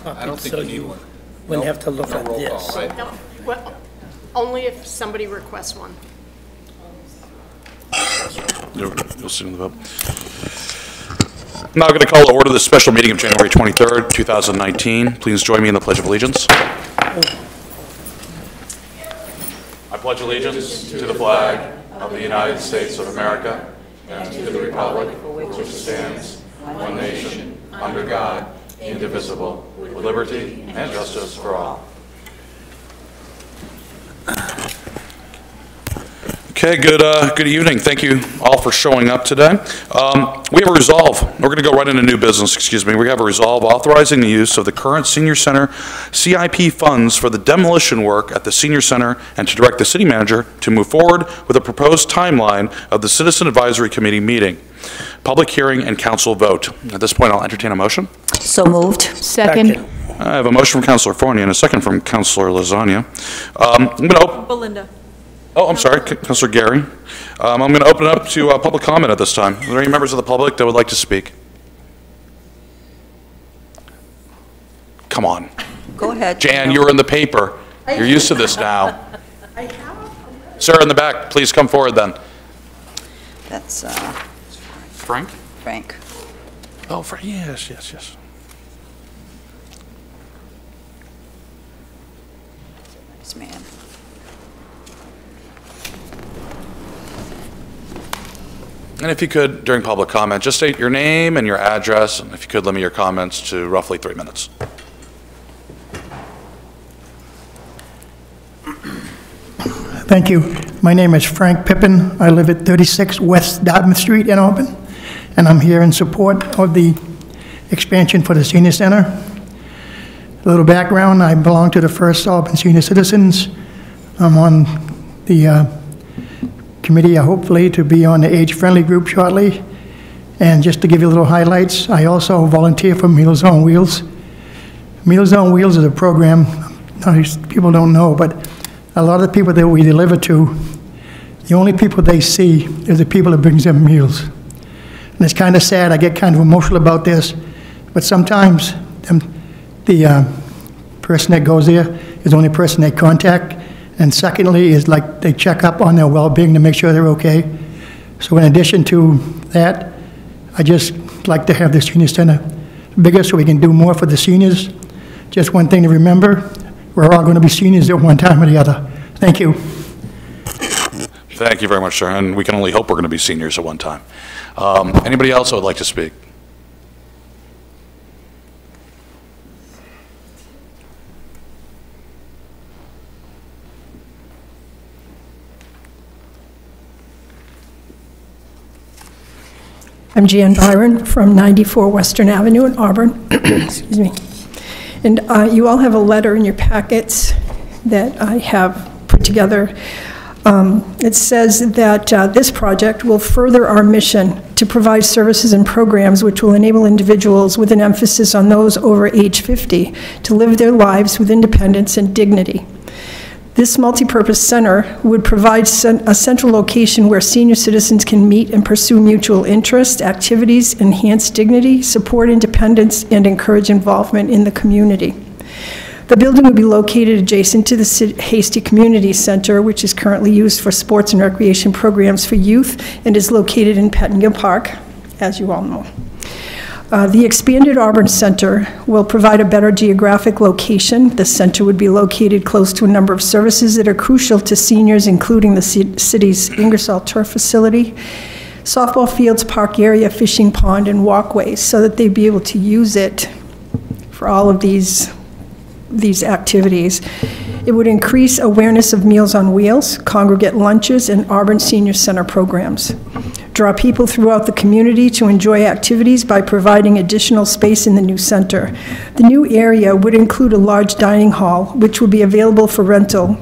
copy. I don't think so you need one. Wouldn't have to look no at roll this. call, right? No, well, only if somebody requests one. You'll see in the vote. I'm now going to call to order this special meeting of January 23rd, 2019. Please join me in the Pledge of Allegiance. I pledge allegiance to the flag of the United States of America and to the republic for which it stands, one nation, under God, indivisible, with liberty and justice for all. Okay, good evening. Thank you all for showing up today. We have a resolve. We're going to go right into new business, excuse me. We have a resolve authorizing the use of the current Senior Center CIP funds for the demolition work at the Senior Center and to direct the city manager to move forward with a proposed timeline of the Citizen Advisory Committee meeting, public hearing, and council vote. At this point, I'll entertain a motion. So moved. Second. I have a motion from Councilor Forney and a second from Councilor Lasagna. I'm going to open. Belinda. Oh, I'm sorry, Councilor Gary. I'm going to open it up to public comment at this time. Are there any members of the public that would like to speak? Come on. Go ahead. Jan, you're in the paper. You're used to this now. Sir in the back, please come forward then. That's Frank? Frank. Oh, Frank, yes, yes, yes. Nice man. And if you could, during public comment, just state your name and your address, and if you could limit your comments to roughly 3 minutes. Thank you. My name is Frank Pippin. I live at 36 West Dartmouth Street in Auburn, and I'm here in support of the expansion for the Senior Center. A little background, I belong to the First Auburn Senior Citizens. I'm on the committee, hopefully, to be on the age-friendly group shortly. And just to give you a little highlights, I also volunteer for Meals on Wheels. Meals on Wheels is a program people don't know, but a lot of the people that we deliver to, the only people they see is the people that brings them meals. And it's kind of sad, I get kind of emotional about this, but sometimes the person that goes there is the only person they contact. And secondly is like they check up on their well-being to make sure they're okay. So in addition to that, I just like to have the Senior Center bigger so we can do more for the seniors. Just one thing to remember, we're all going to be seniors at one time or the other. Thank you. Thank you very much, sir. And we can only hope we're going to be seniors at one time. Anybody else who would like to speak? I'm Jan Byron from 94 Western Avenue in Auburn. Excuse me. And you all have a letter in your packets that I have put together. It says that this project will further our mission to provide services and programs which will enable individuals, with an emphasis on those over age 50, to live their lives with independence and dignity. This multipurpose center would provide a central location where senior citizens can meet and pursue mutual interest, activities, enhance dignity, support independence, and encourage involvement in the community. The building would be located adjacent to the Hasty Community Center, which is currently used for sports and recreation programs for youth and is located in Pettingill Park, as you all know. The expanded Auburn Center will provide a better geographic location. The center would be located close to a number of services that are crucial to seniors, including the city's Ingersoll turf facility, softball fields, park area, fishing pond, and walkways, so that they'd be able to use it for all of these activities. It would increase awareness of Meals on Wheels, congregate lunches, and Auburn Senior Center programs. Draw people throughout the community to enjoy activities by providing additional space in the new center. The new area would include a large dining hall, which will be available for rental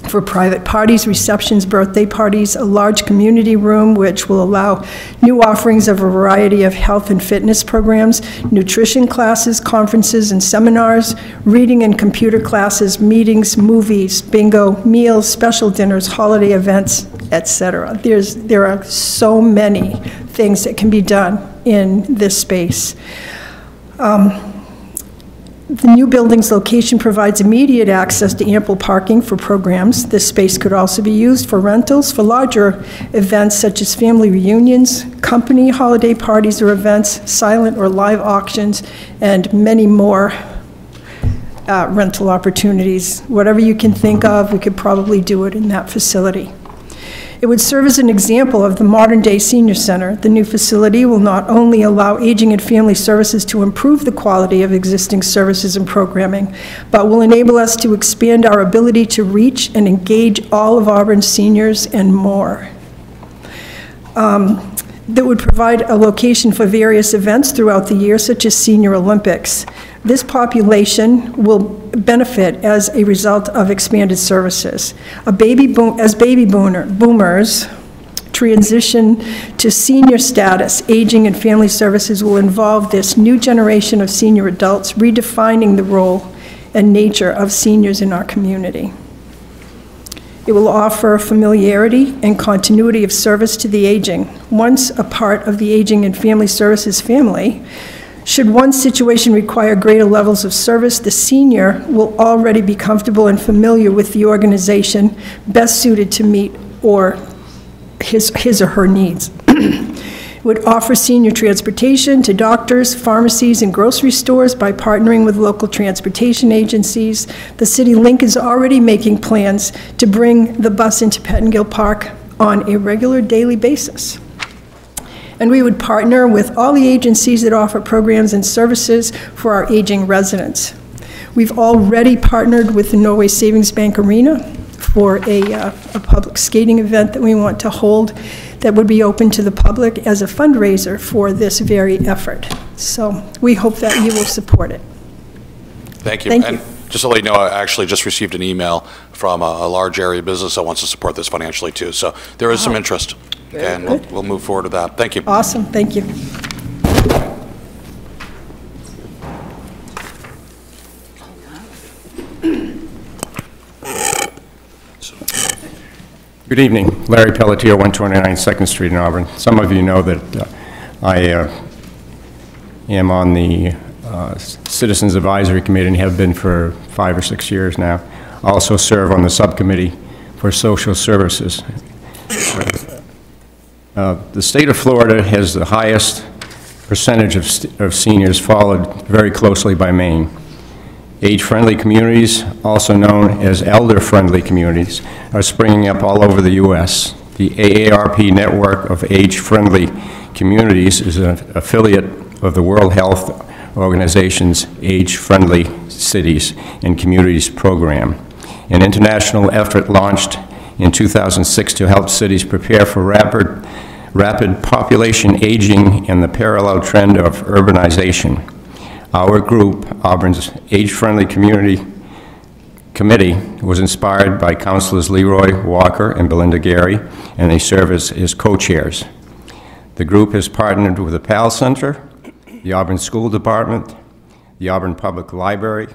for private parties, receptions, birthday parties, a large community room which will allow new offerings of a variety of health and fitness programs, nutrition classes, conferences and seminars, reading and computer classes, meetings, movies, bingo, meals, special dinners, holiday events, etc. There are so many things that can be done in this space. The new building's location provides immediate access to ample parking for programs. This space could also be used for rentals for larger events such as family reunions, company holiday parties or events, silent or live auctions, and many more rental opportunities. Whatever you can think of, we could probably do it in that facility. It would serve as an example of the modern-day senior center. The new facility will not only allow aging and family services to improve the quality of existing services and programming, but will enable us to expand our ability to reach and engage all of Auburn's seniors and more. That would provide a location for various events throughout the year, such as Senior Olympics. This population will benefit as a result of expanded services. As baby boomers transition to senior status, aging and family services will involve this new generation of senior adults, redefining the role and nature of seniors in our community. It will offer familiarity and continuity of service to the aging. Once a part of the Aging and Family Services family, should one situation require greater levels of service, the senior will already be comfortable and familiar with the organization best suited to meet his or her needs. It would offer senior transportation to doctors, pharmacies, and grocery stores by partnering with local transportation agencies. The City Link is already making plans to bring the bus into Pettingill Park on a regular daily basis. And we would partner with all the agencies that offer programs and services for our aging residents. We've already partnered with the Norway Savings Bank Arena for a public skating event that we want to hold that would be open to the public as a fundraiser for this very effort. So we hope that you will support it. Thank you. Thank and you. Just to let you know, I actually just received an email from a large area business that wants to support this financially too. So there is some interest. And we'll move forward with that. Thank you. Awesome, thank you. Good evening. Larry Pelletier, 129 2nd Street in Auburn. Some of you know that I am on the Citizens Advisory Committee and have been for 5 or 6 years now. I also serve on the subcommittee for social services. The state of Florida has the highest percentage of seniors, followed very closely by Maine. Age-friendly communities, also known as elder-friendly communities, are springing up all over the U.S. The AARP network of age-friendly communities is an affiliate of the World Health Organization's Age-Friendly Cities and Communities program, an international effort launched in 2006 to help cities prepare for rapid population aging and the parallel trend of urbanization. Our group, Auburn's Age-Friendly Community Committee, was inspired by Councilors Leroy Walker and Belinda Gary, and they serve as co-chairs. The group has partnered with the PAL Center, the Auburn School Department, the Auburn Public Library,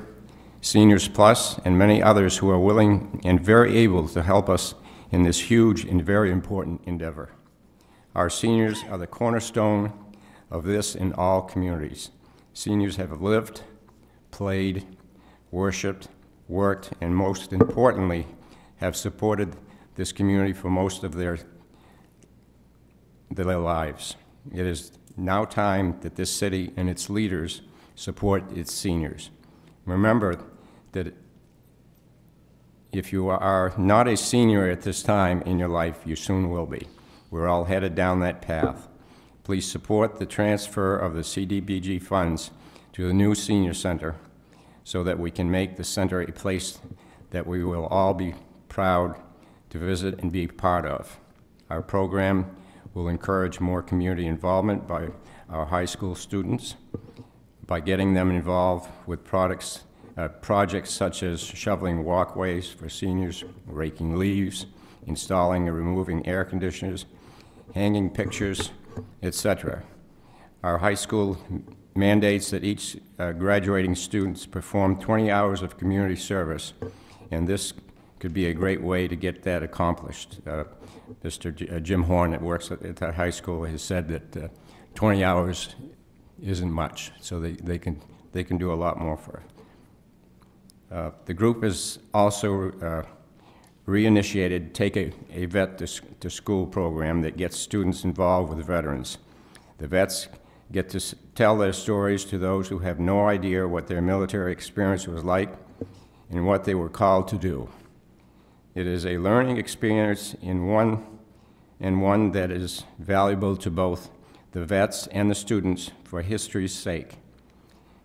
Seniors Plus, and many others who are willing and very able to help us in this huge and very important endeavor. Our seniors are the cornerstone of this in all communities. Seniors have lived, played, worshiped, worked, and most importantly, have supported this community for most of their lives. It is now time that this city and its leaders support its seniors. Remember that if you are not a senior at this time in your life, you soon will be. We're all headed down that path. Please support the transfer of the CDBG funds to the new senior center so that we can make the center a place that we will all be proud to visit and be part of. Our program will encourage more community involvement by our high school students by getting them involved with projects such as shoveling walkways for seniors, raking leaves, installing and removing air conditioners, hanging pictures, etc. Our high school mandates that each graduating students perform 20 hours of community service, and this could be a great way to get that accomplished. Mr. Jim Horn, that works at that high school, has said that 20 hours isn't much, so they can do a lot more The group has also reinitiated Take a Vet to School program that gets students involved with veterans. The vets get to tell their stories to those who have no idea what their military experience was like and what they were called to do. It is a learning experience in one that is valuable to both the vets and the students for history's sake.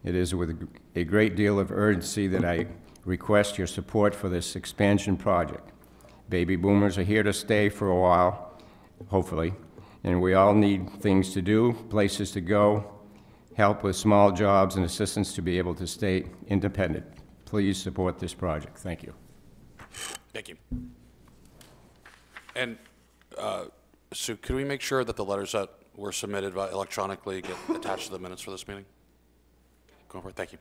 It is with a great deal of urgency that I request your support for this expansion project. Baby boomers are here to stay for a while, hopefully, and we all need things to do, places to go, help with small jobs, and assistance to be able to stay independent. Please support this project. Thank you. Thank you. And, Sue, could we make sure that the letters that were submitted electronically get attached to the minutes for this meeting? Go for it. Thank you.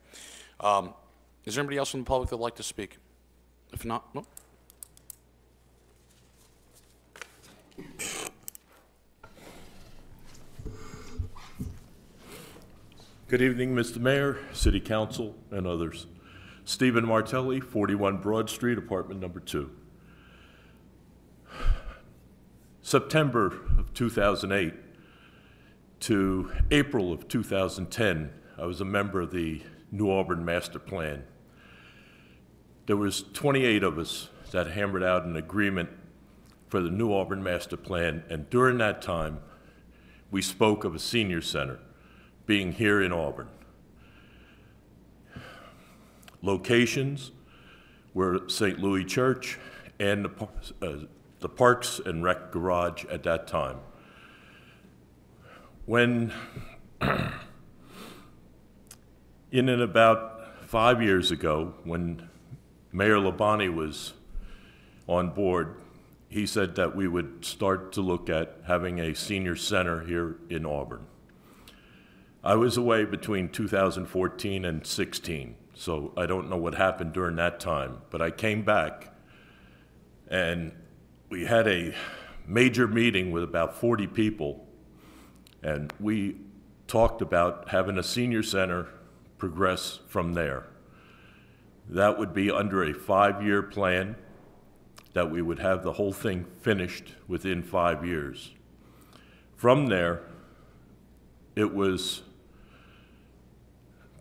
Is there anybody else from the public that would like to speak? If not, no. Good evening, Mr. Mayor, City Council, and others. Stephen Martelli, 41 Broad Street, apartment number 2. September of 2008 to April of 2010, I was a member of the New Auburn Master Plan. There was 28 of us that hammered out an agreement for the New Auburn Master Plan, and during that time, we spoke of a senior center being here in Auburn. Locations were St. Louis Church and the Parks and Rec Garage at that time. When, in and about 5 years ago, when Mayor Labonte was on board, he said that we would start to look at having a senior center here in Auburn. I was away between 2014 and 16, so I don't know what happened during that time, but I came back and we had a major meeting with about 40 people, and we talked about having a senior center progress from there. That would be under a 5-year plan, that we would have the whole thing finished within 5 years. From there, it was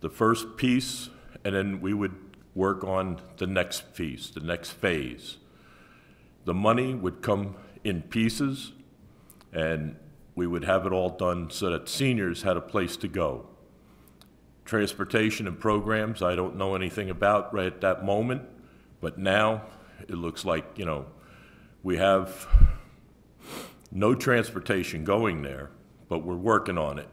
the first piece, and then we would work on the next piece, the next phase. The money would come in pieces, and we would have it all done so that seniors had a place to go. Transportation and programs, I don't know anything about right at that moment, but now it looks like, we have no transportation going there, but we're working on it.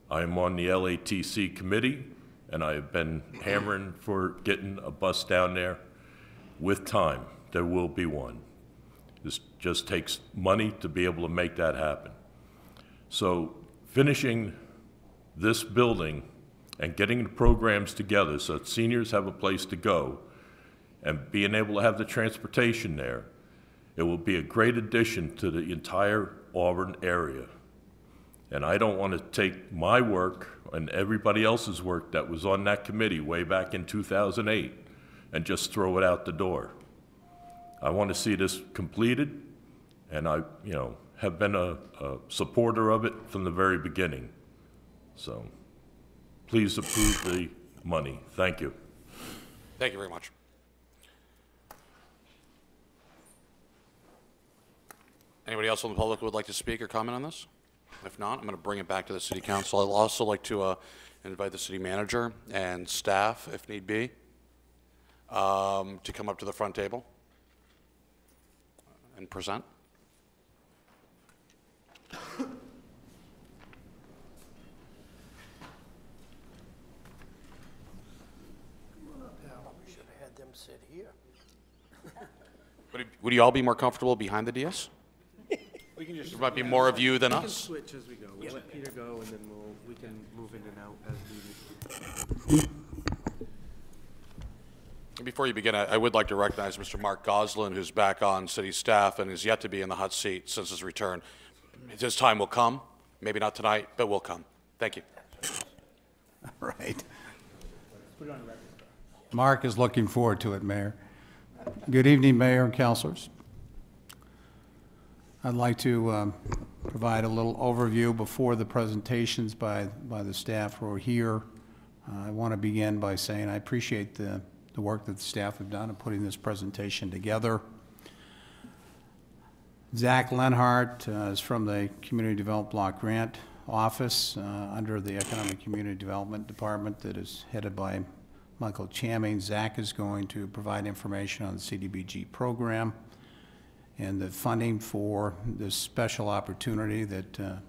I am on the LATC committee, and I have been hammering for getting a bus down there. With time, there will be one. This just takes money to be able to make that happen. So finishing this building and getting the programs together so that seniors have a place to go and being able to have the transportation there, it will be a great addition to the entire Auburn area. And I don't want to take my work and everybody else's work that was on that committee way back in 2008 and just throw it out the door. I want to see this completed, and I, have been a supporter of it from the very beginning. So please approve the money. Thank you. Thank you very much. Anybody else from the public who would like to speak or comment on this? If not, I'm going to bring it back to the City Council. I'd also like to invite the City Manager and staff, if need be, to come up to the front table and present. We should have had them sit here. Would you all be more comfortable behind the dais? We can just. There might be more of you than We can us. switch as we go. We'll let Peter go, and then we can move in and out as needed. Before you begin, I would like to recognize Mr. Mark Goslin, who's back on city staff and is yet to be in the hot seat since his return. His time will come, maybe not tonight, but will come. Thank you. All right. Put it on record. Mark is looking forward to it, Mayor. Good evening, Mayor and councilors. I'd like to provide a little overview before the presentations by the staff who are here. I want to begin by saying I appreciate the work that the staff have done in putting this presentation together. Zach Lenhart is from the Community Development Block Grant Office under the Economic Community Development Department that is headed by Michael Chamming. Zach is going to provide information on the CDBG program and the funding for this special opportunity that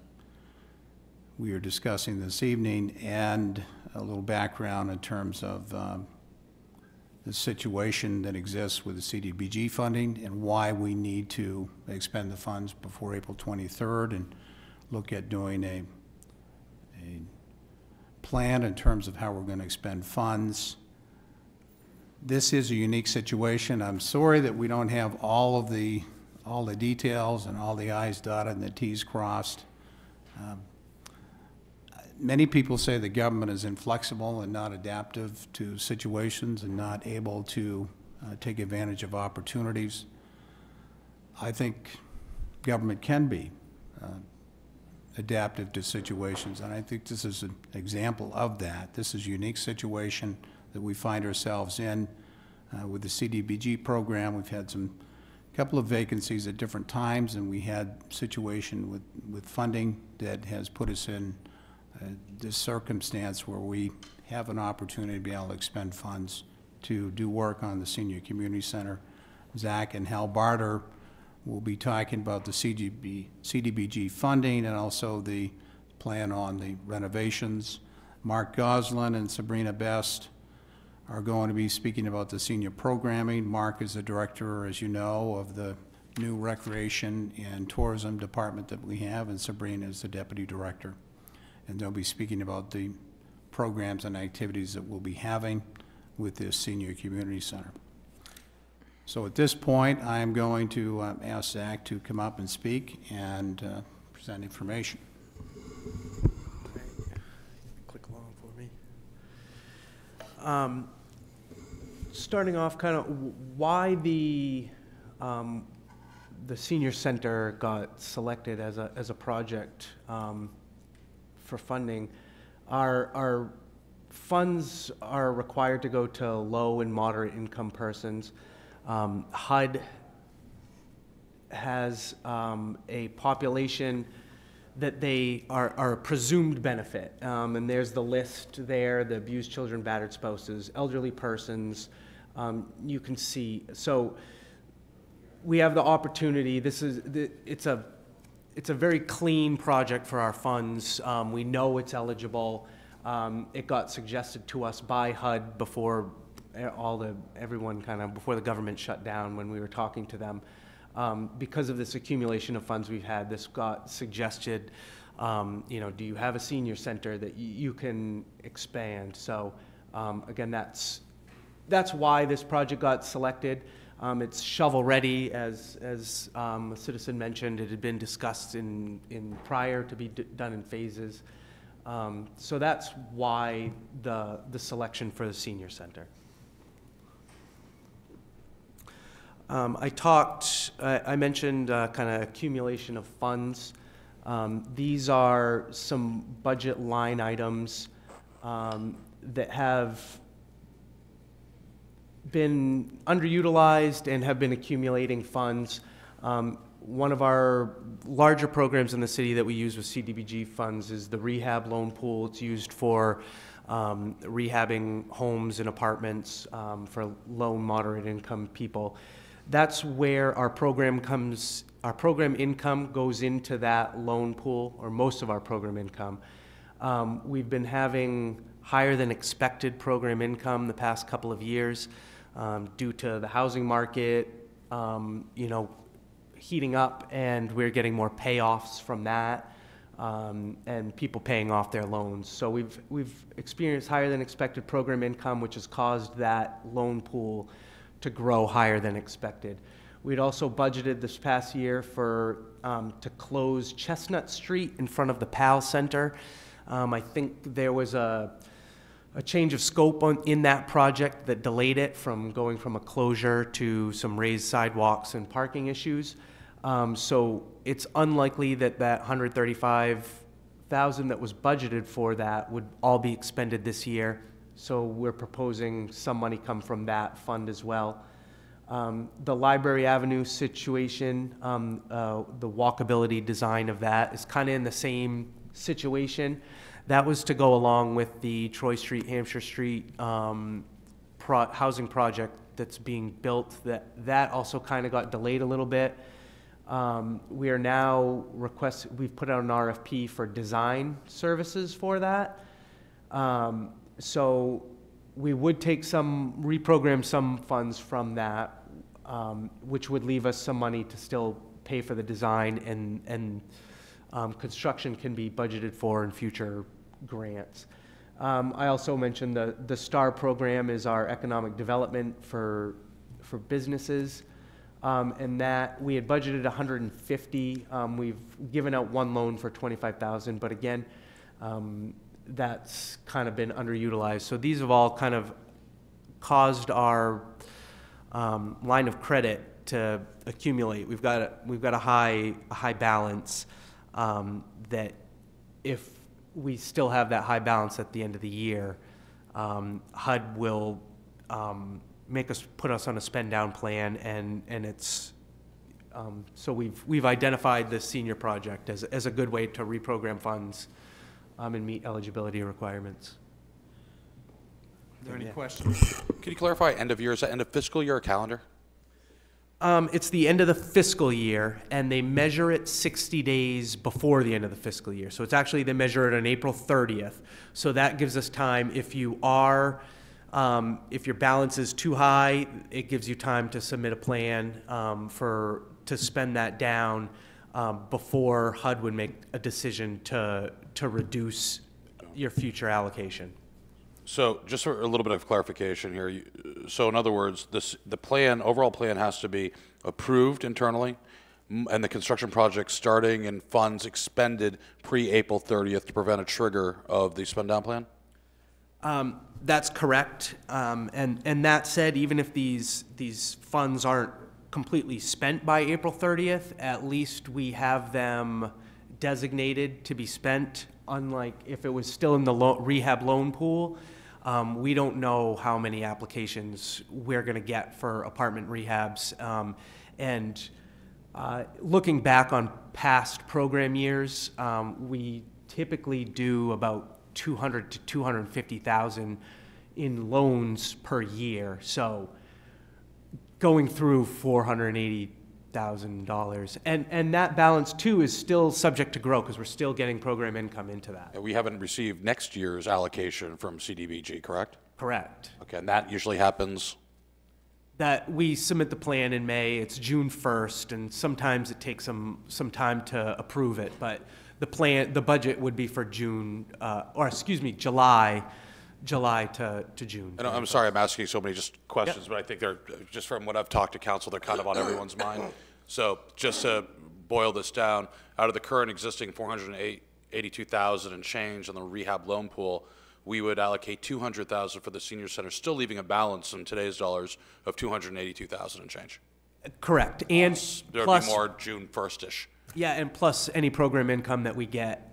we are discussing this evening, and a little background in terms of the situation that exists with the CDBG funding and why we need to expend the funds before April 23rd and look at doing a plan in terms of how we're going to expend funds. This is a unique situation. I'm sorry that we don't have all the details and all the I's dotted and the T's crossed. Many people say the government is inflexible and not adaptive to situations and not able to take advantage of opportunities. I think government can be adaptive to situations, and I think this is an example of that. This is a unique situation that we find ourselves in with the CDBG program. We've had a couple of vacancies at different times, and we had a situation with funding that has put us in this circumstance where we have an opportunity to be able to expend funds to do work on the Senior Community Center. Zach and Hal Barter will be talking about the CDBG funding and also the plan on the renovations. Mark Goslin and Sabrina Best are going to be speaking about the senior programming. Mark is the director, as you know, of the new Recreation and Tourism Department that we have, and Sabrina is the deputy director. And they'll be speaking about the programs and activities that we'll be having with this Senior Community Center. So at this point, I'm going to ask Zach to come up and speak and present information. Click along for me. Starting off, kind of why the senior center got selected as a project for funding. Our funds are required to go to low and moderate income persons. HUD has a population that they are a presumed benefit, and there's the list there: the abused children, battered spouses, elderly persons. You can see. So we have the opportunity. It's a very clean project for our funds. We know it's eligible. It got suggested to us by HUD before before the government shut down, when we were talking to them. Because of this accumulation of funds we've had, this got suggested, do you have a senior center that you can expand? So again, that's why this project got selected. It's shovel ready, as a citizen mentioned. It had been discussed in prior to be done in phases. So that's why the selection for the senior center. I mentioned kind of accumulation of funds. These are some budget line items that have been underutilized and have been accumulating funds. One of our larger programs in the city that we use with CDBG funds is the rehab loan pool. It's used for rehabbing homes and apartments for low and moderate income people. That's where our program income goes into that loan pool, or most of our program income. We've been having higher than expected program income the past couple of years due to the housing market, heating up, and we're getting more payoffs from that, and people paying off their loans. So we've experienced higher than expected program income, which has caused that loan pool to grow higher than expected. We'd also budgeted this past year to close Chestnut Street in front of the PAL Center. I think there was a change of scope in that project that delayed it from going from a closure to some raised sidewalks and parking issues. So it's unlikely that that 135,000 that was budgeted for that would all be expended this year. So we're proposing some money come from that fund as well. The Library Avenue situation, the walkability design of that is kind of in the same situation. That was to go along with the Troy Street, Hampshire Street housing project that's being built. That also kind of got delayed a little bit. We are now we've put out an RFP for design services for that. So we would reprogram some funds from that, which would leave us some money to still pay for the design, and construction can be budgeted for in future grants. I also mentioned the STAR program is our economic development for businesses, and that we had budgeted 150. We've given out one loan for 25,000, but again, that's kind of been underutilized. So these have all kind of caused our line of credit to accumulate. We've got a high balance that if we still have that high balance at the end of the year, HUD will put us on a spend down plan, and it's so we've identified the senior project as a good way to reprogram funds and meet eligibility requirements. Are there any questions? Can you clarify end of year? Is that end of fiscal year or calendar? It's the end of the fiscal year, and they measure it 60 days before the end of the fiscal year. So it's actually, they measure it on April 30th. So that gives us time. If you are, if your balance is too high, it gives you time to submit a plan to spend that down before HUD would make a decision to reduce your future allocation. So just for a little bit of clarification here, so in other words, the overall plan has to be approved internally, and the construction project starting and funds expended pre-April 30th to prevent a trigger of the spend down plan? That's correct. And that said, even if these funds aren't completely spent by April 30th, at least we have them designated to be spent. Unlike if it was still in the rehab loan pool, we don't know how many applications we're going to get for apartment rehabs. And looking back on past program years, we typically do about 200 to 250,000 in loans per year. So going through $480,000, and that balance too is still subject to grow because we're still getting program income into that. And we haven't received next year's allocation from CDBG, correct? Correct. Okay, and that usually happens? That we submit the plan in May. It's June 1st, and sometimes it takes some time to approve it. But the budget would be for July to June. And I'm sorry I'm asking so many just questions, but I think they're, just from what I've talked to council, they're kind of on everyone's mind. So just to boil this down, out of the current existing 482,000 and change on the rehab loan pool, we would allocate 200,000 for the senior center, still leaving a balance in today's dollars of 282,000 and change. Correct. And there'd plus, be more June 1st-ish. Yeah, and plus any program income that we get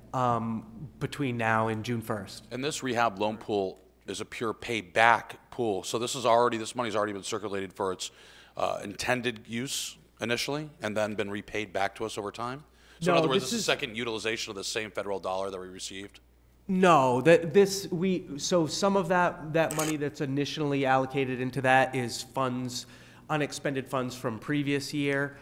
between now and June 1st. And this rehab loan pool is a pure payback pool. So this money's already been circulated for its intended use initially and then been repaid back to us over time? So in other words, this is second utilization of the same federal dollar that we received? No, so some of that money that's initially allocated into that is funds, unexpended funds from previous year,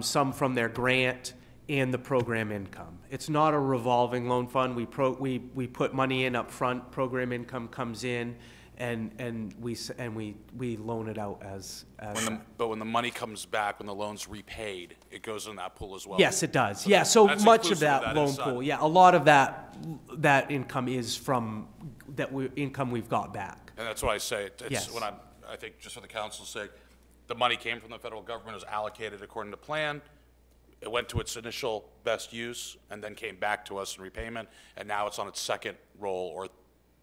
some from their grant, and the program income. It's not a revolving loan fund. We put money in up front, program income comes in, and we loan it out as but when the money comes back, when the loan's repaid, it goes in that pool as well? Yes, it does. So yeah, so much of that loan pool, yeah, a lot of that income is from income we've got back. And that's why I say it's yes. I think just for the council's sake, the money came from the federal government, was allocated according to plan. It went to its initial best use and then came back to us in repayment, and now it's on its second roll or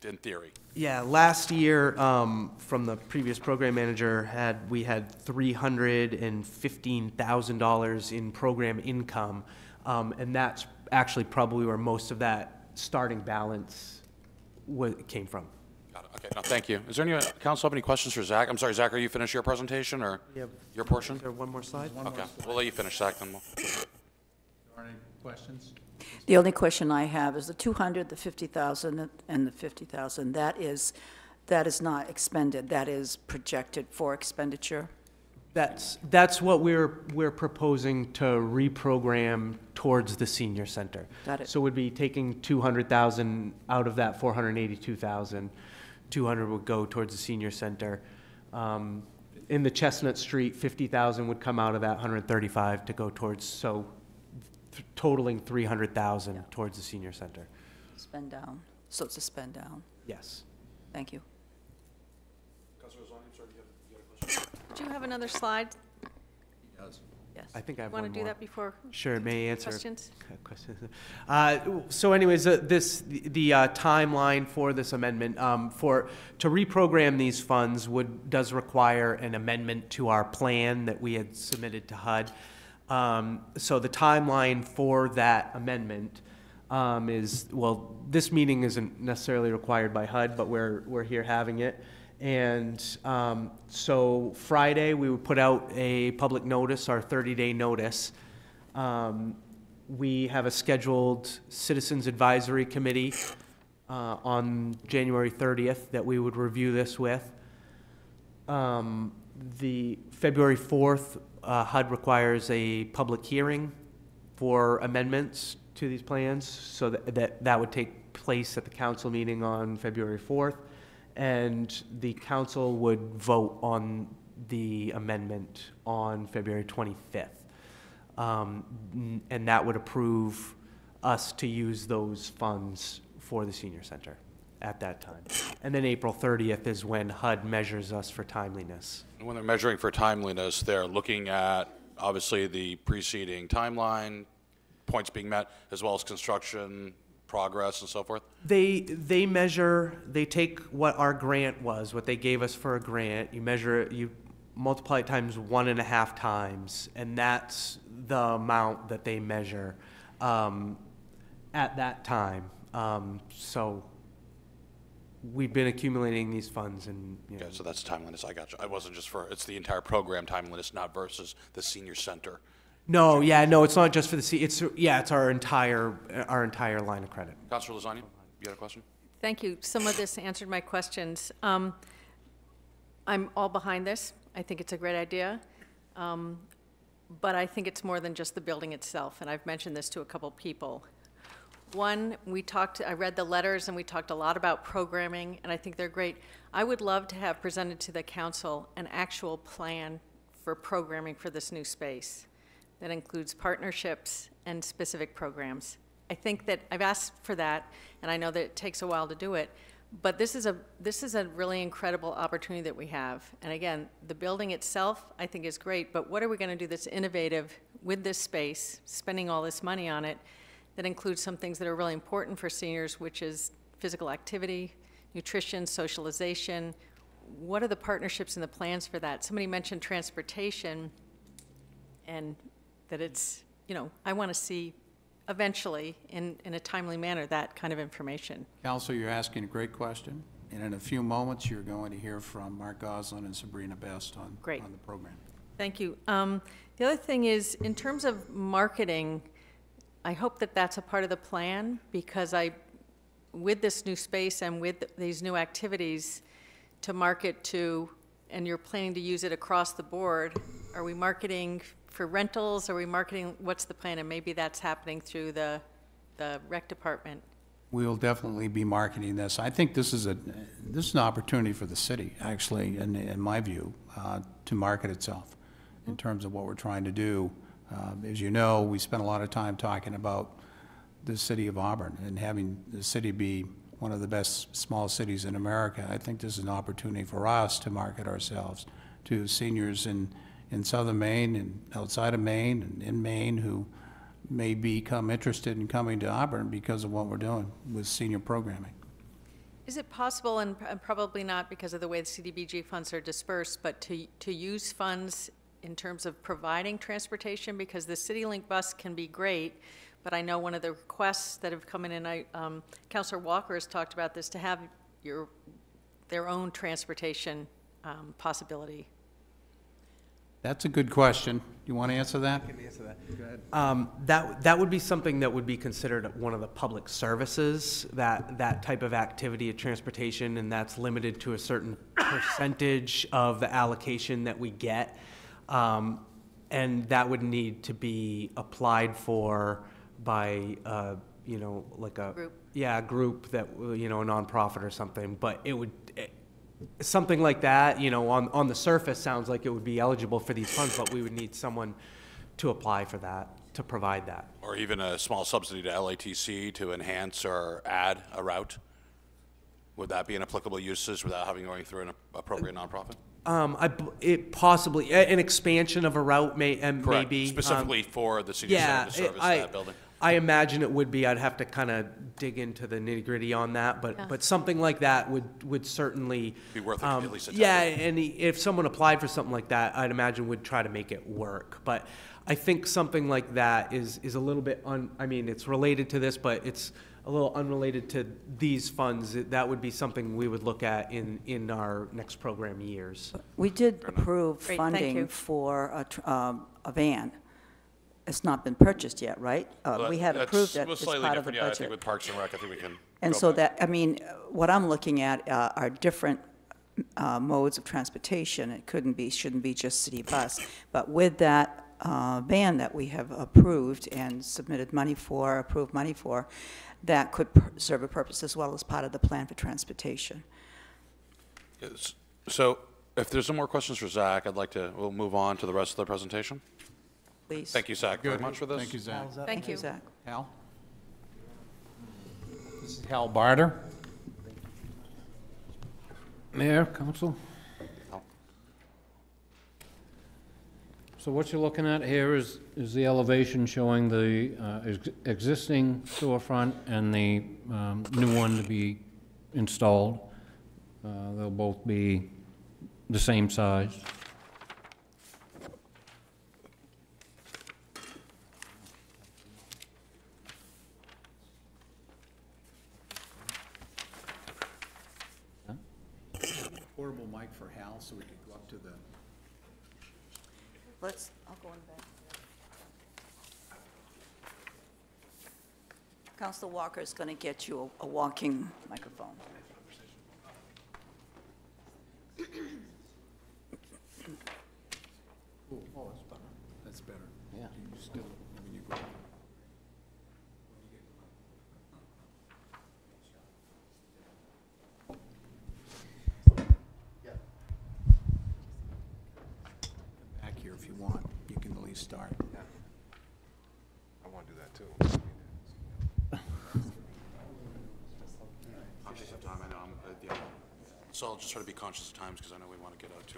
in theory? Yeah, last year, from the previous program manager, we had $315,000 in program income, and that's actually probably where most of that starting balance came from. Got it. Okay, no, thank you. Is there any, council have any questions for Zach? I'm sorry, Zach, are you finished your presentation or your portion? Is there one more slide? Okay, we'll let you finish, Zach, then we'll. Are there any questions? The only question I have is the 200, the 50,000, and the 50,000, that is not expended, that is projected for expenditure? That's what we're proposing to reprogram towards the senior center. Got it. So we'd be taking 200,000 out of that 482,000. 200 would go towards the senior center. In the Chestnut Street, 50,000 would come out of that 135 to go towards, so totaling 300,000 towards the senior center. Spend down. So it's a spend down. Yes. Thank you. Do you have another slide? Yes. I think I have Want one to do more. that before Sure, may I answer questions? questions? So anyways, the timeline for this amendment, to reprogram these funds does require an amendment to our plan that we had submitted to HUD. So the timeline for that amendment is, well, this meeting isn't necessarily required by HUD, but we're here having it. And so Friday, we would put out a public notice, our 30-day notice. We have a scheduled Citizens Advisory Committee on January 30th that we would review this with. The February 4th, HUD requires a public hearing for amendments to these plans, so that would take place at the council meeting on February 4th. And the council would vote on the amendment on February 25th. And that would approve us to use those funds for the senior center at that time. And then April 30th is when HUD measures us for timeliness. And when they're measuring for timeliness, they're looking at, obviously, the preceding timeline, points being met, as well as construction, progress, and so forth? They measure, they take what our grant was, what they gave us for a grant, you measure it, you multiply it times 1.5 times, and that's the amount that they measure at that time. So we've been accumulating these funds and, you know. Okay, so that's timeliness, I got you. I wasn't just for, it's the entire program timeliness, not versus the senior center. No, it's not just for the it's our entire line of credit. Councilor Lasagna, you had a question? Thank you. Some of this answered my questions. I'm all behind this. I think it's a great idea. But I think it's more than just the building itself, and I've mentioned this to a couple people. One, I read the letters and we talked a lot about programming, and I think they're great. I would love to have presented to the council an actual plan for programming for this new space that includes partnerships and specific programs. I think that I've asked for that, and I know that it takes a while to do it, but this is a really incredible opportunity that we have. And again, the building itself I think is great, but what are we going to do that's innovative with this space, spending all this money on it, that includes some things that are really important for seniors, which is physical activity, nutrition, socialization. What are the partnerships and the plans for that? Somebody mentioned transportation, and that it's, I want to see eventually, in a timely manner, that kind of information. Council, you're asking a great question, and in a few moments, you're going to hear from Mark Goslin and Sabrina Best on the program. Thank you. The other thing is, in terms of marketing, I hope that that's a part of the plan, because with this new space and with these new activities to market to, and you're planning to use it across the board, are we marketing for rentals? Are we marketing, what's the plan? And maybe that's happening through the rec department. We'll definitely be marketing this. I think this is an opportunity for the city, actually, in my view, to market itself in terms of what we're trying to do. As you know, we spent a lot of time talking about the city of Auburn and having the city be one of the best small cities in America. I think this is an opportunity for us to market ourselves to seniors in southern Maine and outside of Maine and in Maine who may become interested in coming to Auburn because of what we're doing with senior programming. Is it possible, and probably not because of the way the CDBG funds are dispersed, but to use funds in terms of providing transportation? Because the CityLink bus can be great, but I know one of the requests that have come in, and Councilor Walker has talked about this, to have their own transportation possibility. That's a good question. You want to answer that? I can answer that. Go ahead. That would be something that would be considered one of the public services, that type of activity of transportation, and that's limited to a certain percentage of the allocation that we get. And that would need to be applied for by, you know, like a Group. Yeah, a group that, you know, a nonprofit or something. But it would. Something like that, you know, on the surface sounds like it would be eligible for these funds, but we would need someone to apply for that, to provide that. Or even a small subsidy to LATC to enhance or add a route? Would that be an applicable usage without having going through an appropriate nonprofit? It possibly, an expansion of a route maybe. Specifically for the senior center to service that building? I imagine it would be. I'd have to kind of dig into the nitty-gritty on that, but something like that would certainly Be worth at least attempting. Yeah, and if someone applied for something like that, I'd imagine would try to make it work. But I think something like that is a little bit I mean, it's related to this, but it's a little unrelated to these funds. That would be something we would look at in our next program years. We did approve Great, thank funding you. for a van. It's not been purchased yet, right? We had approved it as part of the Yeah, I think budget. with Parks and Rec, I think we can. And go so back. that, I mean, what I'm looking at are different modes of transportation. It shouldn't be just city bus. But with that van that we have approved and submitted money for, approved money for, that could serve a purpose as well as part of the plan for transportation. Yes. So if there's no more questions for Zach, we'll move on to the rest of the presentation. Please. Thank you, Zach, very much for this. Thank you, Zach. Thank you. Zach. Hal? This is Hal Barter. Mayor, council. So what you're looking at here is the elevation showing the existing storefront and the new one to be installed. They'll both be the same size. Portable mic for Hal so we can go up to the... I'll go in back. Councilor Walker is going to get you a walking microphone. Oh, that's better. That's better. Yeah. You still, when you go... Back here if you want. You can at least start. I want to do that too. Conscious of time, I know, yeah. So I'll just try to be conscious of times because I know we want to get out to,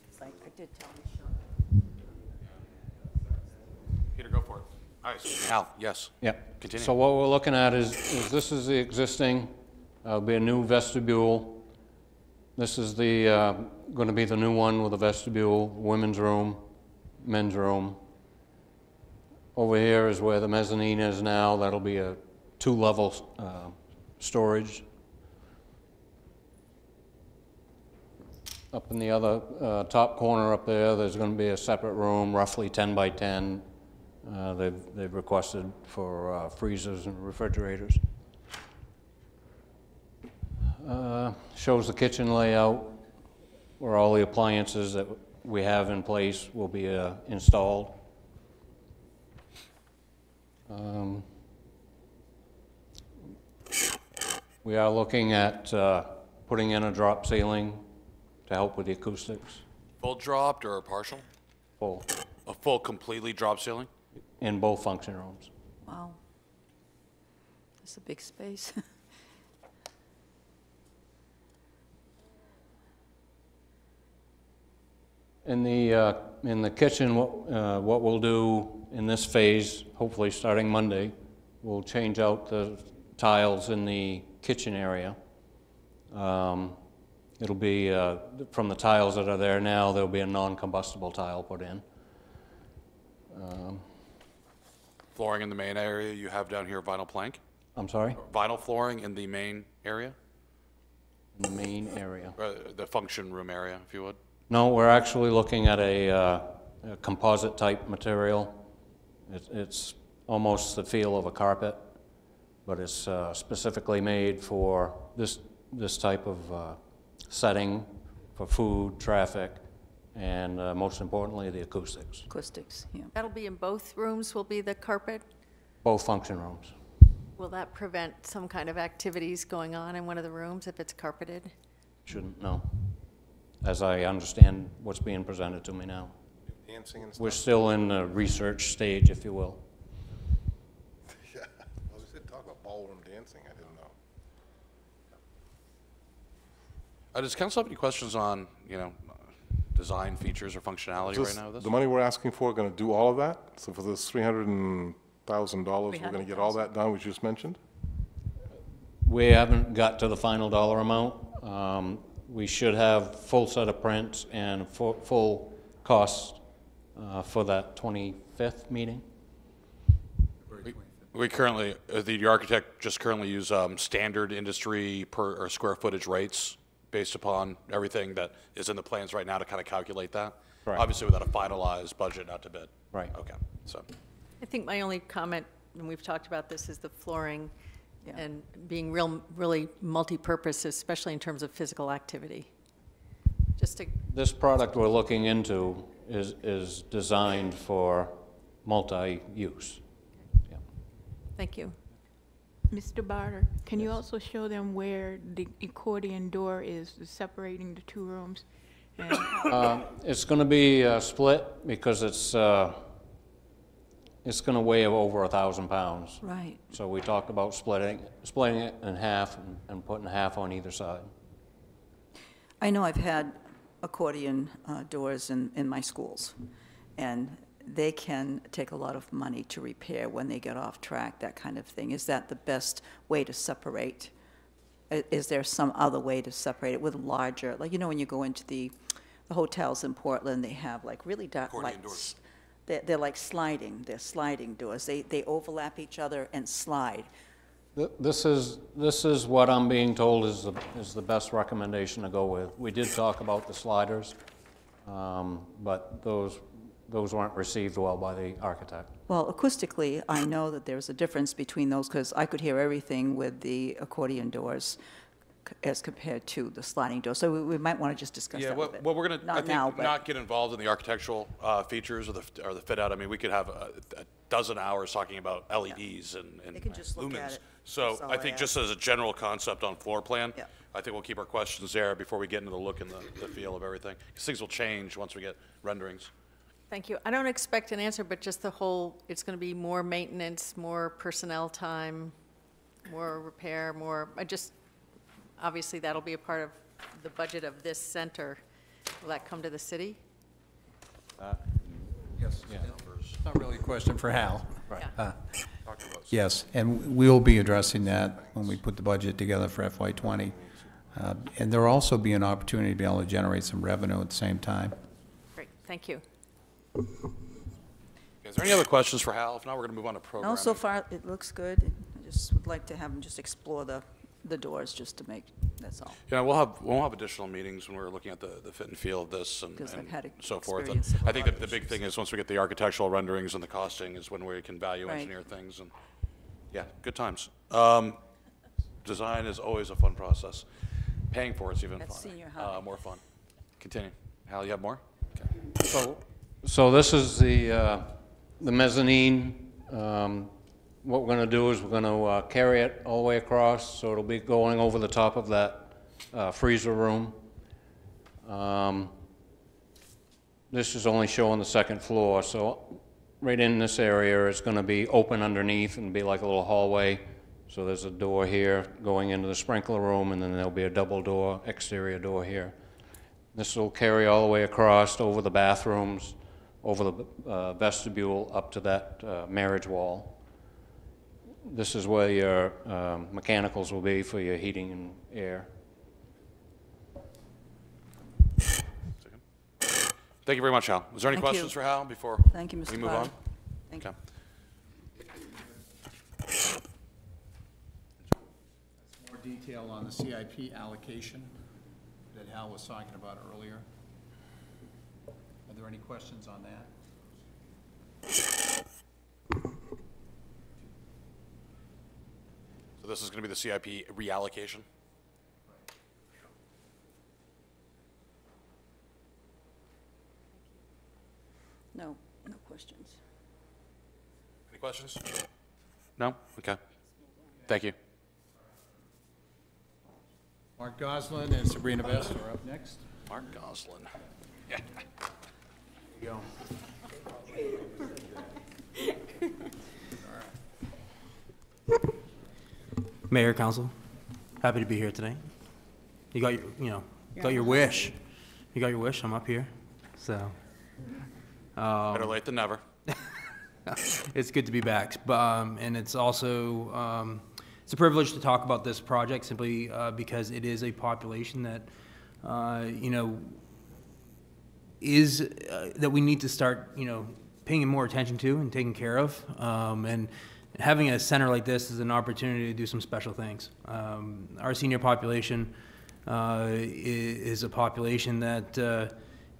It's like I did tell you. Peter, go for it. All right, so Hal, yes. Yeah. Continue. So what we're looking at is this is the existing, there'll be a new vestibule. This is the, going to be the new one with a vestibule, women's room, men's room. Over here is where the mezzanine is now. That'll be a two-level storage. Up in the other top corner up there, there's going to be a separate room, roughly 10 by 10. They've requested for freezers and refrigerators. Shows the kitchen layout where all the appliances that we have in place will be installed. We are looking at putting in a drop ceiling to help with the acoustics. Full dropped or partial? Full, A full, completely drop ceiling? in both function rooms. Wow. That's a big space. In the kitchen, what we'll do in this phase, hopefully starting Monday, we'll change out the tiles in the kitchen area It'll be, from the tiles that are there now, there'll be a non-combustible tile put in. Flooring in the main area, you have down here vinyl plank? I'm sorry? Vinyl flooring in the main area? In the main area. The function room area, if you would? No, we're actually looking at a composite type material. It's almost the feel of a carpet, but it's specifically made for this type of setting for food, traffic, and most importantly, the acoustics. Acoustics, yeah. That'll be in both rooms, will be the carpet? Both function rooms. Will that prevent some kind of activities going on in one of the rooms if it's carpeted? Shouldn't, no. As I understand what's being presented to me now. Dancing and stuff? We're still in the research stage, if you will. Yeah, I was going to talk about ballroom dancing, I didn't know. Does council have any questions on, design features or functionality right now with this? The money we're asking for, going to do all of that? So for this $300,000, we're going to get all that done, we just mentioned? We haven't got to the final dollar amount. We should have full set of prints and full cost for that 25th meeting. We currently, the architect just currently use standard industry per or square footage rates based upon everything that is in the plans right now to kind of calculate that? Right. Obviously without a finalized budget out to bid. Right. Okay, so. I think my only comment, and we've talked about this, is the flooring Yeah. and being really multi-purpose, especially in terms of physical activity. Just to, This product we're looking into is designed for multi-use. Yeah. thank you. Mr. Barter, can you also show them where the accordion door is separating the two rooms? And It's going to be split because it's going to weigh over 1,000 pounds. Right. So we talked about splitting it in half and putting half on either side. I know I've had accordion doors in my schools, and they can take a lot of money to repair when they get off track, that kind of thing. Is that the best way to separate? Is there some other way to separate it with larger, like, when you go into the hotels in Portland, they have like really dark Accordion lights. doors. They're like sliding, they're sliding doors. They overlap each other and slide. This is what I'm being told is the best recommendation to go with. We did talk about the sliders, but those weren't received well by the architect. Well, acoustically, I know that there's a difference between those, because I could hear everything with the accordion doors as compared to the sliding doors. So we might want to just discuss that a bit. Well, we're going to, I Not now, think, but not get involved in the architectural features or the fit out. I mean, we could have a dozen hours talking about LEDs and They can just look lumens. at it. So That's all I think I just as a general concept on floor plan, Yeah. I think we'll keep our questions there before we get into the look and the feel of everything. Because things will change once we get renderings. Thank you. I don't expect an answer, but just the whole, it's going to be more maintenance, more personnel time, more repair, obviously that'll be a part of the budget of this center. Will that come to the city? Yes. Not really a question for Hal. Right. Yes, and we'll be addressing that when we put the budget together for FY '20. And there'll also be an opportunity to be able to generate some revenue at the same time. Great, thank you. Is there any other questions for Hal? If not, we're going to move on to programming. no, so far it looks good. I just would like to have them just explore the doors just to make, that's all. Yeah, we'll have additional meetings when we're looking at the fit and feel of this and Because I've had so forth. And experience of a I think lot that of the big issues. thing is once we get the architectural renderings and the costing is when we can value Right. engineer things and, yeah, good times. Design is always a fun process. Paying for it's even That's fun. senior high. More fun. Continue. Hal, you have more? So this is the mezzanine. What we're going to do is we're going to carry it all the way across, so it'll be going over the top of that freezer room. This is only showing the second floor, so right in this area it's going to be open underneath and be like a little hallway. So there's a door here going into the sprinkler room, and then there'll be a double door, exterior door here. This will carry all the way across over the bathrooms, over the vestibule, up to that marriage wall. This is where your mechanicals will be for your heating and air. Thank you very much, Hal. Is there any Thank you. questions for Hal before Thank you, Mr. we move Potter. on? Thank Okay. More detail on the CIP allocation that Hal was talking about earlier. Are there any questions on that? So this is going to be the CIP reallocation? No, no questions. Any questions? No? Okay. Thank you. Mark Goslin and Sabrina Best are up next. Mark Goslin. There you go. Mayor, Council, happy to be here tonight. You got your, got your wish. You got your wish, I'm up here, so. Better late than never. It's good to be back, and it's also, it's a privilege to talk about this project simply because it is a population that, that we need to start, paying more attention to and taking care of, and having a center like this is an opportunity to do some special things. Our senior population is a population that,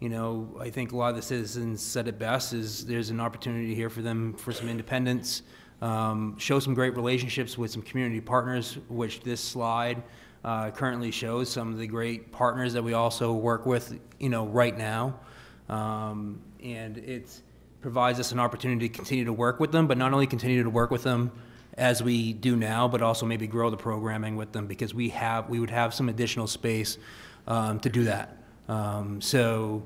I think a lot of the citizens said it best, is there's an opportunity here for them for some independence, show some great relationships with some community partners, which this slide currently shows some of the great partners that we also work with, right now. And it provides us an opportunity to continue to work with them, but not only continue to work with them as we do now, but also maybe grow the programming with them, because we would have some additional space to do that. So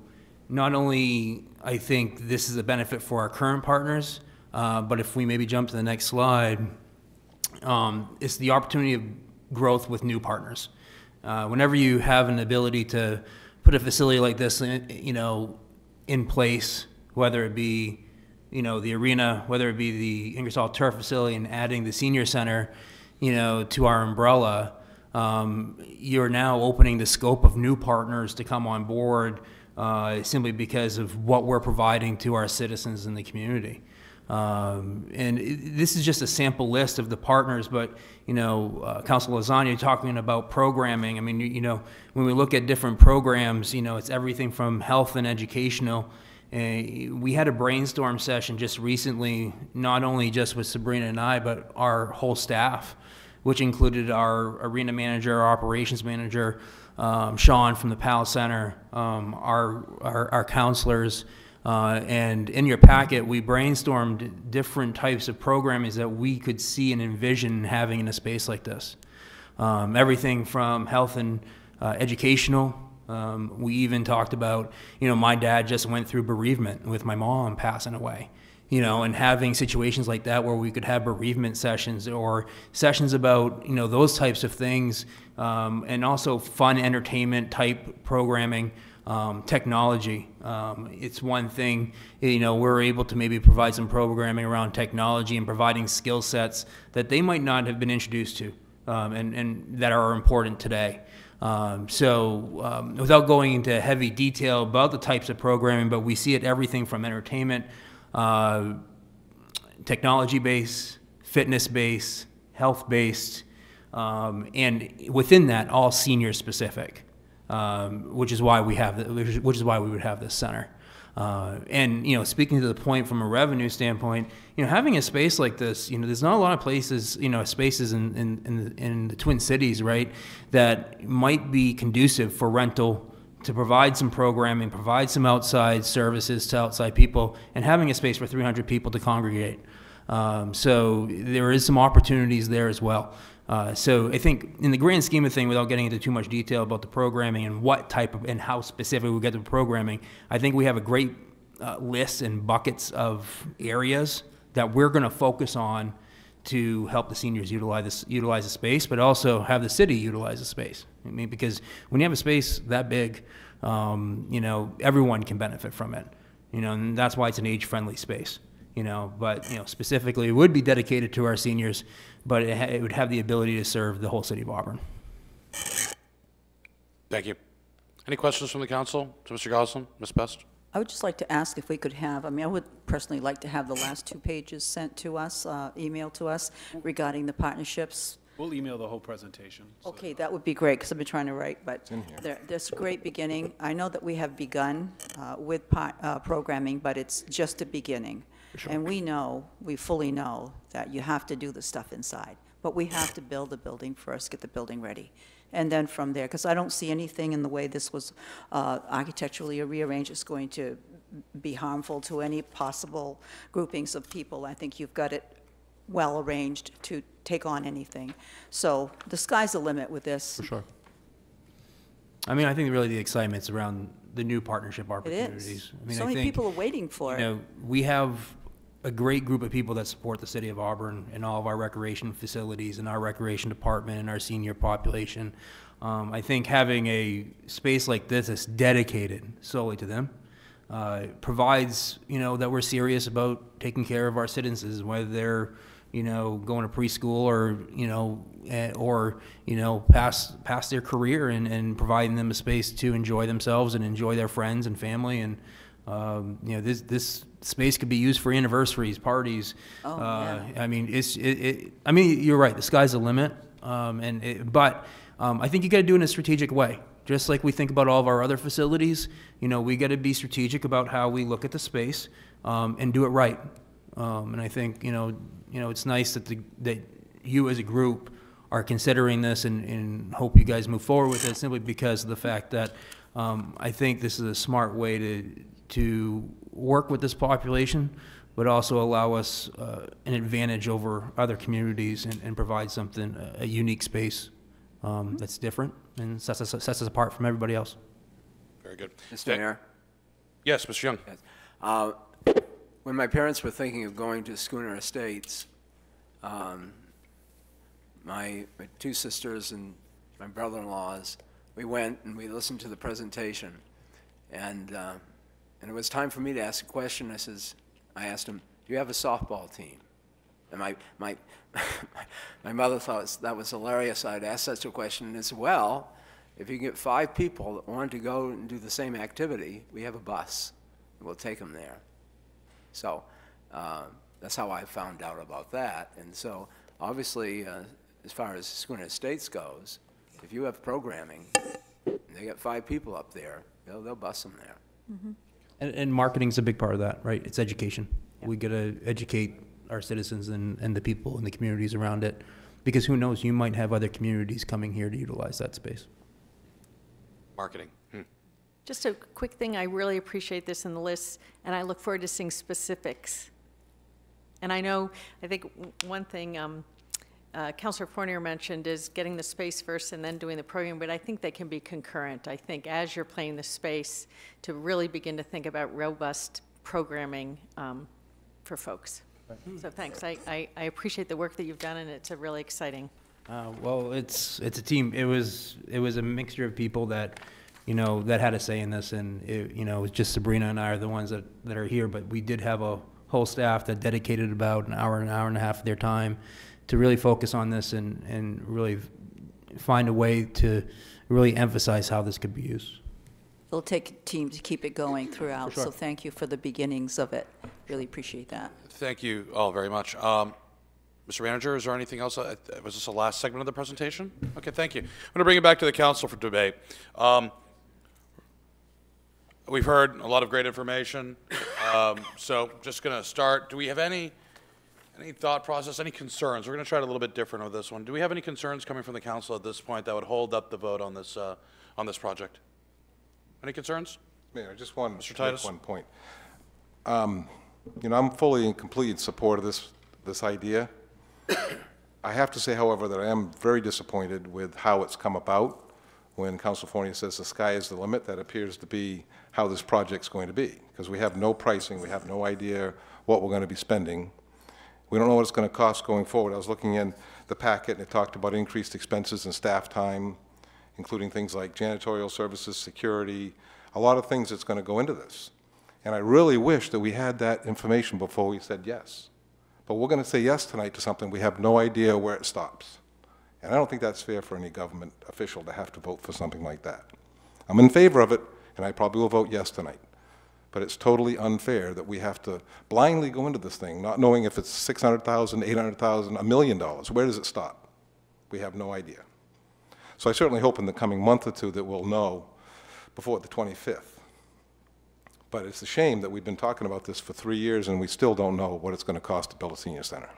not only I think this is a benefit for our current partners, but if we maybe jump to the next slide, it's the opportunity of growth with new partners. Whenever you have an ability to put a facility like this in place, whether it be the arena, whether it be the Ingersoll Turf facility, and adding the senior center to our umbrella, you're now opening the scope of new partners to come on board simply because of what we're providing to our citizens in the community. And this is just a sample list of the partners, but Councilor Lasagna talking about programming. I mean, when we look at different programs, it's everything from health and educational. We had a brainstorm session just recently, not only just with Sabrina and I, but our whole staff, which included our arena manager, our operations manager, Sean from the PAL Center, our counselors, and in your packet, we brainstormed different types of programming that we could see and envision having in a space like this. Everything from health and educational. We even talked about, my dad just went through bereavement with my mom passing away. And having situations like that where we could have bereavement sessions or sessions about, those types of things, and also fun entertainment type programming, technology. It's one thing, we're able to maybe provide some programming around technology and providing skill sets that they might not have been introduced to, and that are important today. Without going into heavy detail about the types of programming, but we see it everything from entertainment, technology-based, fitness-based, health-based, and within that, all senior-specific, which is why we would have this center. And speaking to the point from a revenue standpoint, having a space like this, there's not a lot of places, spaces in the Twin Cities, right, that might be conducive for rental, to provide some programming, provide some outside services to outside people, and having a space for 300 people to congregate. So there is some opportunities there as well. So I think in the grand scheme of things, without getting into too much detail about the programming and what type of and how specific we get to the programming, I think we have a great list and buckets of areas that we're going to focus on to help the seniors utilize the space, but also have the city utilize the space. I mean, because when you have a space that big, everyone can benefit from it. And that's why it's an age-friendly space. But specifically, it would be dedicated to our seniors, but it would have the ability to serve the whole city of Auburn. Thank you. Any questions from the council to Mr. Goslin, Ms. Best? I would just like to ask if we could have, I mean, I would personally like to have the last 2 pages sent to us, emailed to us regarding the partnerships. We'll email the whole presentation. Okay, that would be great, because I've been trying to write, but there's a great beginning. I know that we have begun with programming, but it's just a beginning. Sure. And we fully know that you have to do the stuff inside, but we have to build the building first, get the building ready. And then from there, because I don't see anything in the way this was architecturally rearranged is going to be harmful to any possible groupings of people. I think you've got it well arranged to take on anything. So the sky's the limit with this. For sure. I mean, I think really the excitement's around the new partnership opportunities. It is. I mean, so many people are waiting for it. We have a great group of people that support the city of Auburn and all of our recreation facilities and our recreation department and our senior population. I think having a space like this that's dedicated solely to them provides, that we're serious about taking care of our citizens, whether they're, going to preschool or past their career, and providing them a space to enjoy themselves and enjoy their friends and family. And this space could be used for anniversaries, parties. Oh, yeah. I mean, I mean, you're right. The sky's the limit. But I think you got to do it in a strategic way. Just like we think about all of our other facilities, we got to be strategic about how we look at the space and do it right. And I think it's nice that you as a group are considering this, and hope you guys move forward with it, simply because of the fact that I think this is a smart way to work with this population, but also allow us an advantage over other communities, and provide something, a unique space that's different and sets us apart from everybody else. Very good. Mr. Mayor? Yes, Mr. Young. Yes. When my parents were thinking of going to Schooner Estates, my 2 sisters and my brother-in-laws, we went and we listened to the presentation, and it was time for me to ask a question. I asked them, "Do you have a softball team?" And my mother thought that was hilarious. I'd asked such a question as well. If you get 5 people that want to go and do the same activity, we have a bus, and we'll take them there. So that's how I found out about that. And so obviously, as far as Schooner Estates goes, if you have programming, and they get 5 people up there, they'll bus them there. Mm-hmm. And marketing's a big part of that, right? It's education. Yeah. We got to educate our citizens and the people in the communities around it, because who knows, you might have other communities coming here to utilize that space. Marketing. Just a quick thing, I really appreciate this in the list, and I look forward to seeing specifics. And I think one thing Councilor Fournier mentioned is getting the space first and then doing the program, but I think they can be concurrent. I think as you're playing the space, to really begin to think about robust programming for folks. Right. So thanks. I appreciate the work that you've done, and it's a really exciting. Well, it's a team. It was a mixture of people that that had a say in this, and it was just Sabrina and I are the ones that are here, but we did have a whole staff that dedicated about an hour and a half of their time to really focus on this and really find a way to really emphasize how this could be used. It'll take a team to keep it going throughout, Sure. so thank you for the beginnings of it. Really appreciate that. Thank you all very much. Mr. Manager, is there anything else? Was this the last segment of the presentation? Okay, thank you. I'm going to bring it back to the council for debate. We've heard a lot of great information, so just going to start. Do we have any thought process, any concerns? We're going to try it a little bit different with this one. Do we have any concerns coming from the council at this point that would hold up the vote on this project? Any concerns? Mayor, I just want Mr. to make Titus? one point. I'm fully and completely in support of this idea. I have to say, however, that I am very disappointed with how it's come about. When Councilor Fournier says the sky is the limit, that appears to be how this project's going to be, because we have no pricing, we have no idea what we're going to be spending. We don't know what it's going to cost going forward. I was looking in the packet, and it talked about increased expenses and staff time, including things like janitorial services, security, a lot of things that's going to go into this. And I really wish that we had that information before we said yes. But we're going to say yes tonight to something we have no idea where it stops. And I don't think that's fair for any government official to have to vote for something like that. I'm in favor of it, and I probably will vote yes tonight. but it's totally unfair that we have to blindly go into this thing, not knowing if it's $600,000, $800,000, $1 million. Where does it stop? We have no idea. So I certainly hope in the coming month or two that we'll know before the 25th. But it's a shame that we've been talking about this for 3 years and we still don't know what it's going to cost to build a senior center.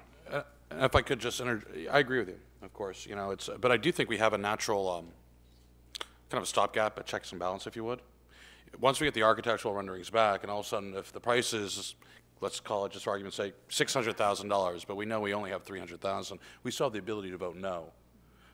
If I could just I agree with you, of course. You know, but I do think we have a natural kind of a stopgap, a checks and balance, if you would. Once we get the architectural renderings back, and all of a sudden, if the price is, let's call it, just for argument's sake, $600,000, but we know we only have $300,000, we still have the ability to vote no.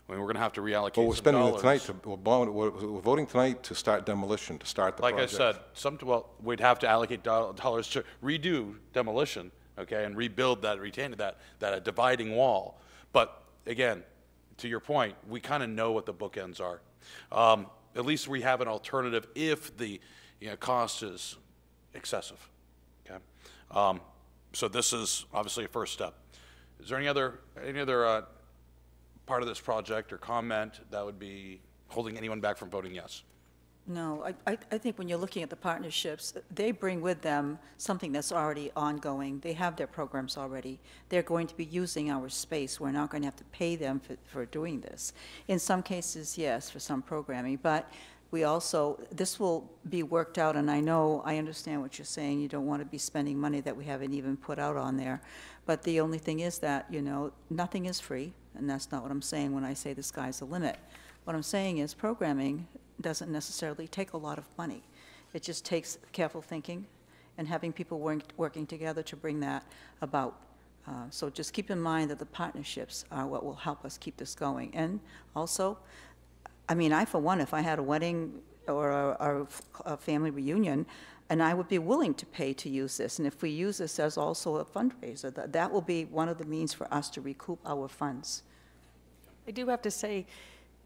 I mean, we're going to have to reallocate Well, we're some spending dollars. it tonight. We're voting tonight to start demolition, to start the Like project. I said, well, we'd have to allocate dollars to redo demolition, okay, and rebuild that, retain that dividing wall. But again, to your point, we kind of know what the bookends are. At least we have an alternative if the cost is excessive. Okay, so this is obviously a first step. Is there any other part of this project or comment that would be holding anyone back from voting yes? No, I think when you're looking at the partnerships, they bring with them something that's already ongoing. They have their programs already. They're going to be using our space. We're not going to have to pay them for doing this. In some cases, yes, for some programming, but we also, this will be worked out, and I understand what you're saying. You don't want to be spending money that we haven't even put out on there. But the only thing is that, nothing is free, and that's not what I'm saying when I say the sky's the limit. What I'm saying is programming doesn't necessarily take a lot of money. It just takes careful thinking and having people working together to bring that about. So just keep in mind that the partnerships are what will help us keep this going. And also, I mean, for one, if I had a wedding or a family reunion, and I would be willing to pay to use this. And if we use this as also a fundraiser, that will be one of the means for us to recoup our funds. I do have to say,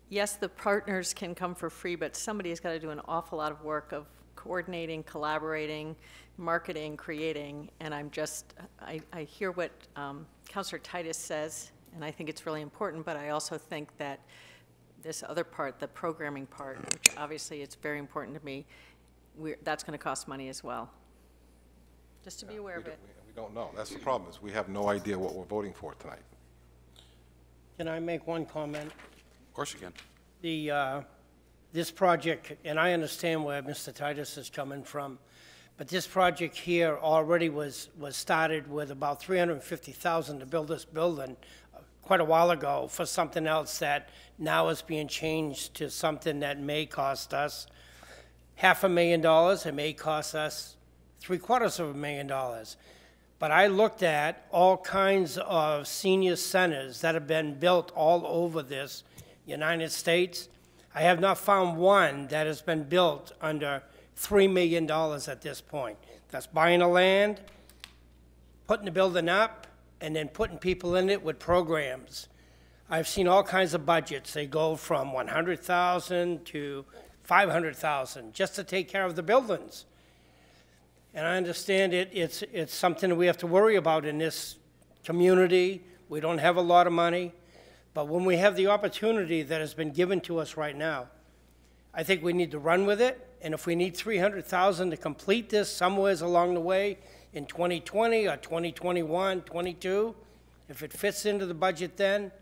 yes, the partners can come for free, but somebody's got to do an awful lot of work of coordinating, collaborating, marketing, creating, and I hear what Councilor Titus says, and I think it's really important, but I also think that this other part, the programming part, which obviously it's very important to me, that's going to cost money as well. Just to be aware of it. We don't know. That's the problem, is we have no idea what we're voting for tonight. Can I make one comment? Of course you can. This project, and I understand where Mr. Titus is coming from, but this project here already was started with about $350,000 to build this building quite a while ago for something else that now is being changed to something that may cost us $500,000. It may cost us $750,000. But I looked at all kinds of senior centers that have been built all over this United States. I have not found one that has been built under $3 million at this point. That's buying the land, putting the building up, and then putting people in it with programs. I've seen all kinds of budgets. They go from $100,000 to $500,000 just to take care of the buildings. And I understand it's something that we have to worry about in this community. We don't have a lot of money. But when we have the opportunity that has been given to us right now, I think we need to run with it. And if we need $300,000 to complete this somewhere along the way in 2020 or 2021, 22, if it fits into the budget then,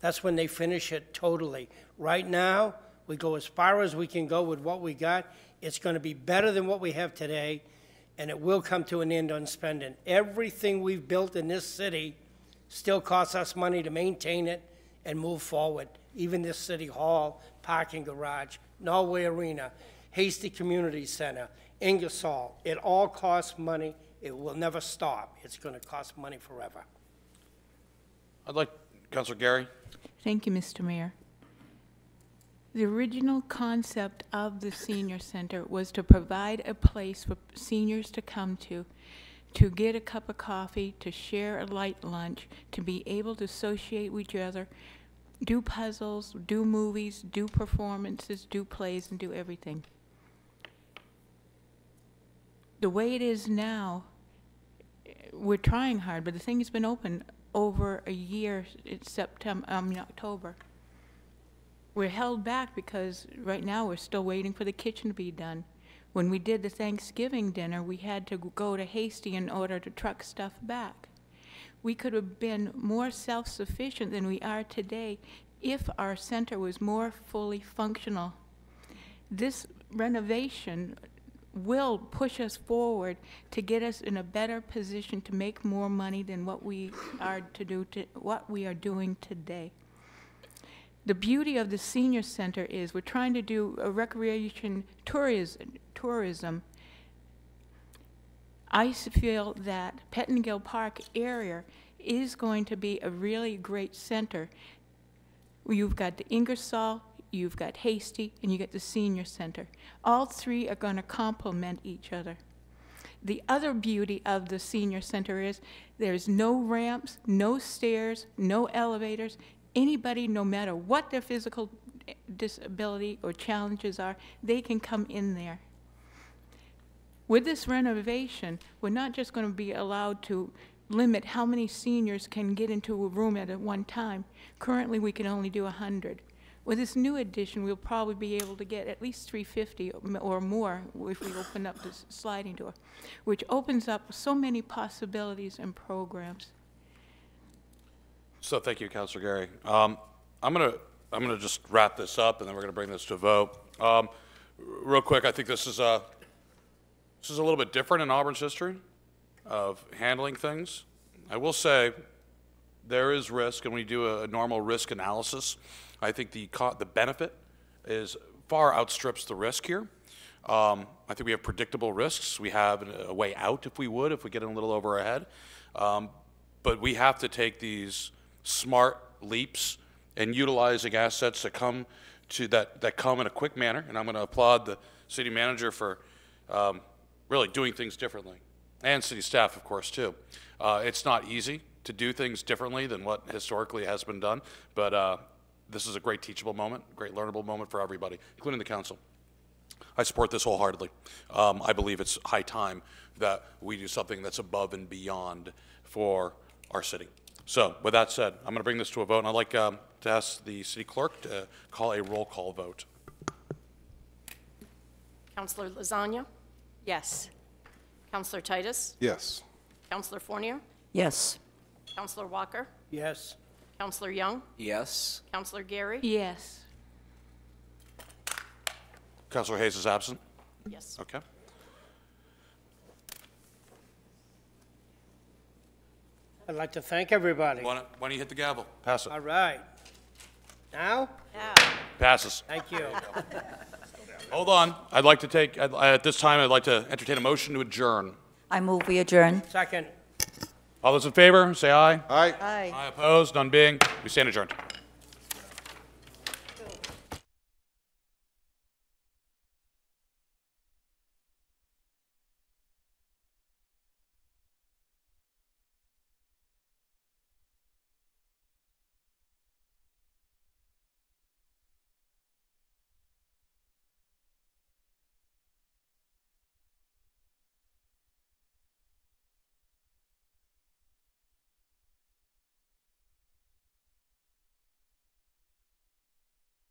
that's when they finish it totally. Right now, we go as far as we can go with what we got. It's going to be better than what we have today, and it will come to an end on spending. Everything we've built in this city still costs us money to maintain it and move forward. Even this city hall, parking garage, Norway Arena, Hasty Community Center, Ingersoll, it all costs money. It will never stop. It's going to cost money forever. I'd like, Councilor Gary. Thank you, Mr. Mayor. The original concept of the senior center was to provide a place for seniors to come to get a cup of coffee, to share a light lunch, to be able to associate with each other, do puzzles, do movies, do performances, do plays, and do everything. The way it is now, we're trying hard, but the thing has been open over a year. It's October. We're held back because right now we're still waiting for the kitchen to be done. When we did the Thanksgiving dinner, we had to go to Hasty in order to truck stuff back. We could have been more self-sufficient than we are today if our center was more fully functional. This renovation will push us forward to get us in a better position to make more money than what we are doing today. The beauty of the senior center is we're trying to do a recreation tourism. I feel that Pettingill Park area is going to be a really great center. You've got the Ingersoll, you've got Hasty, and you get the senior center. All three are going to complement each other. The other beauty of the senior center is there's no ramps, no stairs, no elevators. Anybody, no matter what their physical disability or challenges are, they can come in there. With this renovation, we're not just going to be allowed to limit how many seniors can get into a room at one time. Currently, we can only do 100. With this new addition, we'll probably be able to get at least 350 or more if we open up this sliding door, which opens up so many possibilities and programs. So thank you, Councilor Gary. I'm gonna just wrap this up, and then we're gonna bring this to a vote. Real quick, I think this is a little bit different in Auburn's history of handling things. I will say there is risk, and when you do a normal risk analysis, I think the benefit is far outstrips the risk here. I think we have predictable risks. We have a way out if we get in a little over our head. But we have to take these smart leaps and utilizing assets that come in a quick manner. And I'm going to applaud the city manager for really doing things differently, and city staff, of course, too. It's not easy to do things differently than what historically has been done, but this is a great teachable moment, great learnable moment for everybody, including the council. I support this wholeheartedly. I believe it's high time that we do something that's above and beyond for our city. So with that said, I'm going to bring this to a vote, and I'd like to ask the city clerk to call a roll call vote. Councilor Lasagna? Yes. Councilor Titus? Yes. Councilor Fournier? Yes. Councilor Walker? Yes. Councilor Young? Yes. Councilor Gary? Yes. Councilor Hayes is absent? Yes. Okay. I'd like to thank everybody. Why don't you hit the gavel? Pass it. All right. Now? Yeah. Passes. Thank you. Hold on. I'd like to take, at this time, I'd like to entertain a motion to adjourn. I move we adjourn. Second. All those in favor, say aye. Aye. Aye. Aye opposed, none being, we stand adjourned.